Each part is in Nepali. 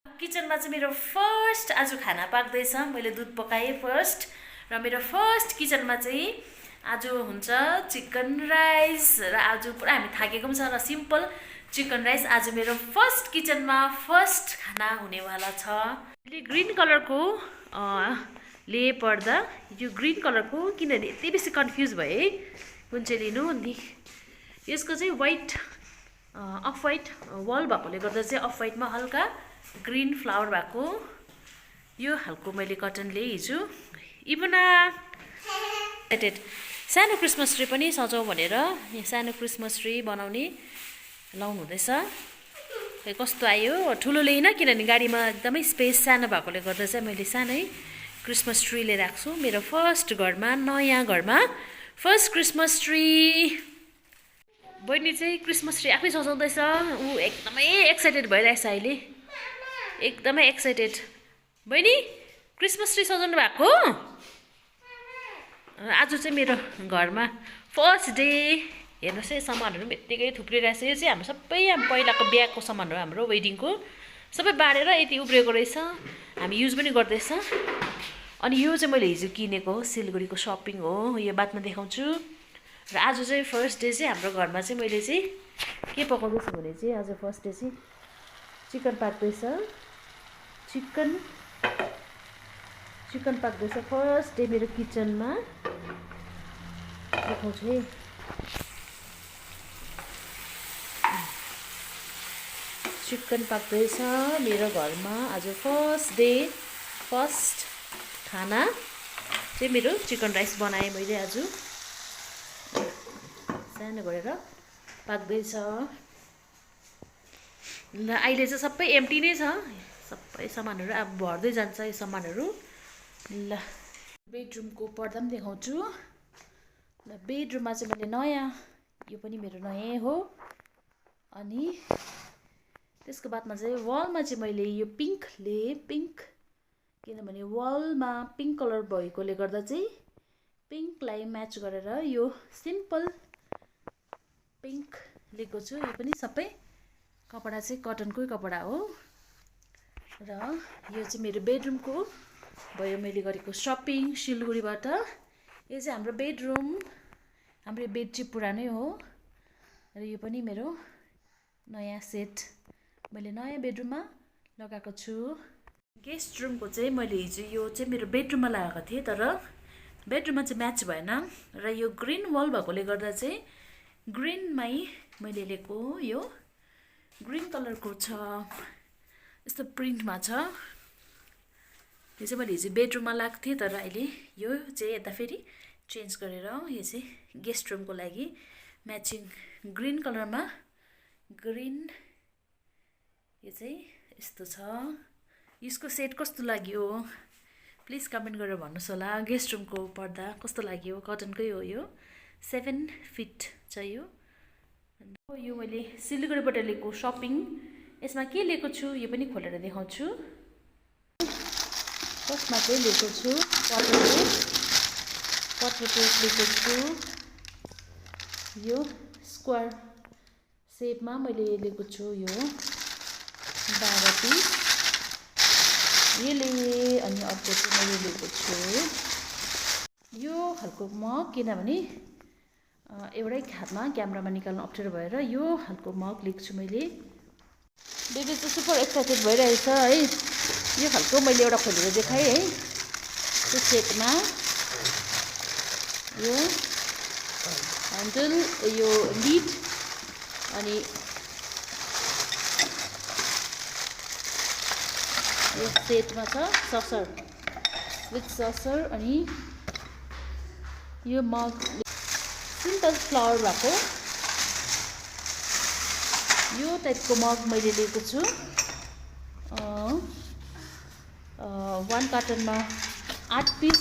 किचनमा चाहिँ मेरो फर्स्ट आज खाना पाक्दैछ। मैले दुध पकाएँ फर्स्ट र मेरो फर्स्ट किचनमा चाहिँ आज हुन्छ चिकन राइस र आज पुरा हामी थाकेको पनि छ र सिम्पल चिकन राइस आज मेरो फर्स्ट किचनमा फर्स्ट खाना हुनेवाला छ। मैले ग्रिन कलरको ले पर्दा यो ग्रिन कलरको किनभने यति बेसी कन्फ्युज भएँ है कुन चाहिँ लिनु। अनि यसको चाहिँ वाइट अफ वाइट वाल भएकोले गर्दा चाहिँ अफ वाइटमा हल्का ग्रीन फ्लावर भएको यो खालको मैले कटन ल्याएँ हिजो। इभना सानो क्रिसमस ट्री पनि सजाउँ भनेर सानो क्रिसमस ट्री बनाउने लाउनु हुँदैछ। खै कस्तो आयो, ठुलो ल्याइनँ किनभने गाडीमा एकदमै स्पेस सानो भएकोले गर्दा चाहिँ मैले सानै क्रिसमस ट्री लिएर आएको छु। मेरो फर्स्ट घरमा, नयाँ घरमा फर्स्ट क्रिसमस ट्री। बहिनी चाहिँ क्रिसमस ट्री आफै सजाउँदैछ। ऊ एकदमै एक्साइटेड भइरहेछ अहिले, एकदमै एक्साइटेड। बहिनी क्रिसमस ट्री सजाउनु भएको? आज चाहिँ मेरो घरमा फर्स्ट डे। हेर्नुहोस् है, सामानहरू पनि यत्तिकै थुप्रिरहेछ। यो चाहिँ हाम्रो सबै पहिलाको बिहाको सामानहरू, हाम्रो वेडिङको सबै बाँडेर यति उब्रिएको रहेछ, हामी युज पनि गर्दैछ। अनि यो चाहिँ मैले हिजो किनेको हो, सिलगढीको सपिङ हो, यो बादमा देखाउँछु। र आज चाहिँ फर्स्ट डे चाहिँ हाम्रो घरमा चाहिँ मैले चाहिँ के पकाउँदैछु भने चाहिँ आज फर्स्ट डे चाहिँ चिकन पाक्दैछ। चिकन पाक्दैछ फर्स्ट डे मेरो किचनमा। देखाउँछु है। चिकन पाक्दैछ मेरो घरमा आज फर्स्ट डे। फर्स्ट खाना चाहिँ मेरो चिकन राइस बनाएँ मैले आज, सानो गरेर पाक्दैछ। ल अहिले चाहिँ सबै एम्टी नै छ, सबै सामानहरू अब भर्दै जान्छ यो सामानहरू। ल बेडरुमको पर्दा पनि देखाउँछु। ल बेडरुममा चाहिँ मैले नयाँ, यो पनि मेरो नयाँ हो। अनि त्यसको बादमा चाहिँ वालमा चाहिँ मैले यो पिङ्क लिएँ, पिङ्क, किनभने वालमा पिङ्क कलर भएकोले गर्दा चाहिँ पिङ्कलाई म्याच गरेर यो सिम्पल पिङ्क लिएको छु। यो पनि सबै कपडा चाहिँ कटनकै कपडा हो। र यो चाहिँ मेरो बेडरुमको भयो, मैले गरेको सपिङ सिलगढीबाट। यो चाहिँ हाम्रो बेडरुम, हाम्रो बेड चाहिँ पुरानै हो। र यो पनि मेरो नयाँ सेट मैले नयाँ बेडरुममा लगाएको छु। गेस्ट रुमको चाहिँ मैले हिजो यो चाहिँ मेरो बेडरुममा लगाएको थिएँ, तर बेडरुममा चाहिँ म्याच भएन। र यो ग्रिन वाल भएकोले गर्दा चाहिँ ग्रिनमै मैले लिएको, यो ग्रिन कलरको छ, यस्तो प्रिन्टमा छ। यो चाहिँ मैले हिजो बेडरुममा लगाएको थिएँ, तर अहिले यो चाहिँ यता फेरि चेन्ज गरेर यो चाहिँ गेस्ट रुमको लागि म्याचिङ ग्रिन कलरमा, ग्रिन यो चाहिँ यस्तो छ। यसको सेट कस्तो लाग्यो प्लिज कमेन्ट गरेर भन्नुहोस् होला। गेस्ट रुमको पर्दा कस्तो लाग्यो, कटनकै हो, यो 7 फिट छ यो। यो मैले सिलगढीबाट लिएको सपिङ, यसमा के लिएको छु यो पनि खोलेर देखाउँछु। फर्स्टमा चाहिँ लिएको छु वाटर प्लेट लिएको छु। यो स्क्वायर सेपमा मैले लिएको छु, यो 12 पिस यो लिएँ। अनि अर्को चाहिँ मैले लिएको छु यो खालको मग, किनभने एउटै हातमा क्यामेरामा निकाल्नु अप्ठ्यारो भएर यो खालको मग लिएको छु मैले। बेबी चाहिँ सुपर एक्साइटेड भइरहेछ है। यो खालको मैले एउटा खोलेर देखाएँ है, त्यो सेटमा यो ह्यान्डल, यो लिड, अनि यो सेटमा छ ससर विथ ससर। अनि यो मग सिम्पल फ्लावर भएको यो टाइपको मग मैले लिएको छु। 1 कार्टनमा 8 पिस।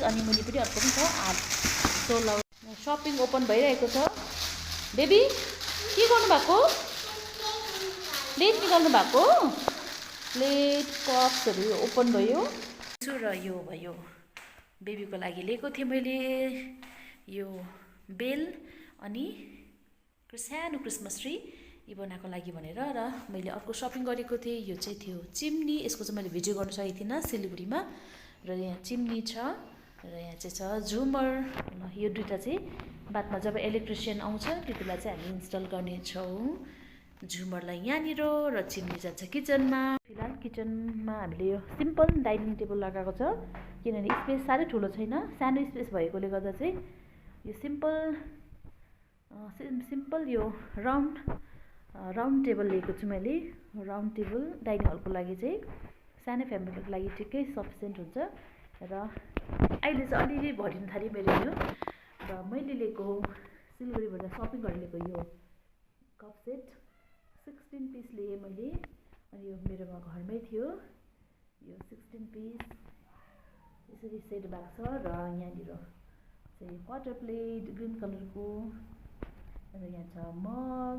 अनि मैले पनि अर्को पनि छ 8, 16। सपिङ ओपन भइरहेको छ। बेबी के गर्नुभएको? प्लेट निकाल्नु भएको? प्लेट कप्सहरू ओपन भयो। र यो भयो बेबीको लागि लिएको थिएँ मैले यो बेल, अनि सानो क्रिसमस ट्री, इबोनाको लागि भनेर र मैले अर्को सपिङ गरेको थिएँ। यो चाहिँ थियो चिम्नी। यसको चाहिँ मैले भिडियो गर्न सकेको थिइनँ सिलगढीमा। र यहाँ चिम्नी छ र यहाँ चाहिँ छ झुमर। यो दुईवटा चाहिँ बादमा जब इलेक्ट्रिसियन आउँछ त्यति बेला चाहिँ हामी इन्स्टल गर्नेछौँ। झुमरलाई यहाँनिर र चिम्नी जान्छ किचनमा। फिलहाल किचनमा हामीले यो सिम्पल डाइनिङ टेबल लगाएको छ किनभने स्पेस साह्रै ठुलो छैन, सानो स्पेस भएकोले गर्दा चाहिँ यो सिम्पल यो राउन्ड टेबल लिएको छु मैले। राउन्ड टेबल डाइनिङ हलको लागि चाहिँ सानो फ्यामिलीको लागि ठिकै सफिसियन्ट हुन्छ र अहिले चाहिँ अलिअलि भरिन थालेँ मेरो यो। र मैले लिएको सिलगढीबाट सपिङ गरेर लिएको यो कप सेट 16 पिस लिएँ मैले। अनि यो मेरोमा घरमै थियो। यो 16 पिस यसरी सेट भएको छ र यहाँनिर चाहिँ वाटर प्लेट ग्रिन कलरको र यहाँ छ मग।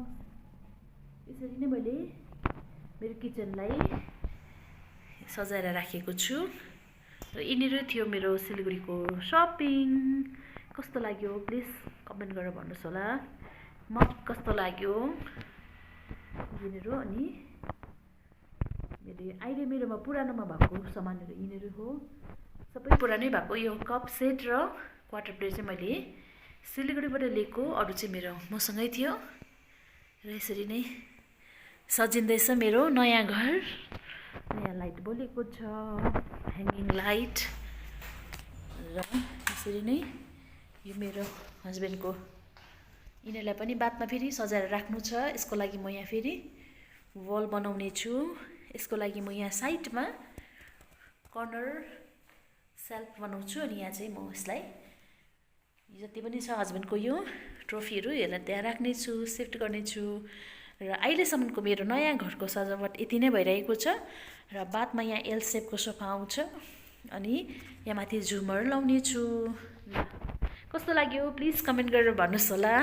यसरी नै मैले मेरो किचनलाई सजाएर राखेको छु। र यिनीहरू थियो मेरो सिलगढीको सपिङ। कस्तो लाग्यो प्लिज कमेन्ट गरेर भन्नुहोस् होला। मग कस्तो लाग्यो यिनीहरू। अनि अहिले मेरोमा पुरानोमा भएको सामानहरू यिनीहरू हो। सबै पुरानै भएको यो कप सेट र वाटर प्लेट चाहिँ मैले सिलगढीबाट लिएको। अरू चाहिँ मेरो मसँगै थियो। र यसरी नै सजिँदैछ मेरो नयाँ घर। नयाँ लाइट बलेको छ, ह्याङ्गिङ लाइट। र यसरी नै यो मेरो हस्बेन्डको यिनीहरूलाई पनि बादमा फेरि सजाएर राख्नु छ। यसको लागि म यहाँ फेरि वल बनाउने छु। यसको लागि म यहाँ साइडमा कर्नर सेल्फ बनाउँछु। अनि यहाँ चाहिँ म यसलाई जति पनि छ हस्बेन्डको यो ट्रफीहरू यसलाई त्यहाँ राख्नेछु, सिफ्ट गर्नेछु। र अहिलेसम्मको मेरो नयाँ घरको सजावट यति नै भइरहेको छ। र बादमा यहाँ एल सेपको सोफा आउँछ अनि यहाँ माथि झुमर लाउने छु। कस्तो लाग्यो प्लिज कमेन्ट गरेर भन्नुहोस् होला।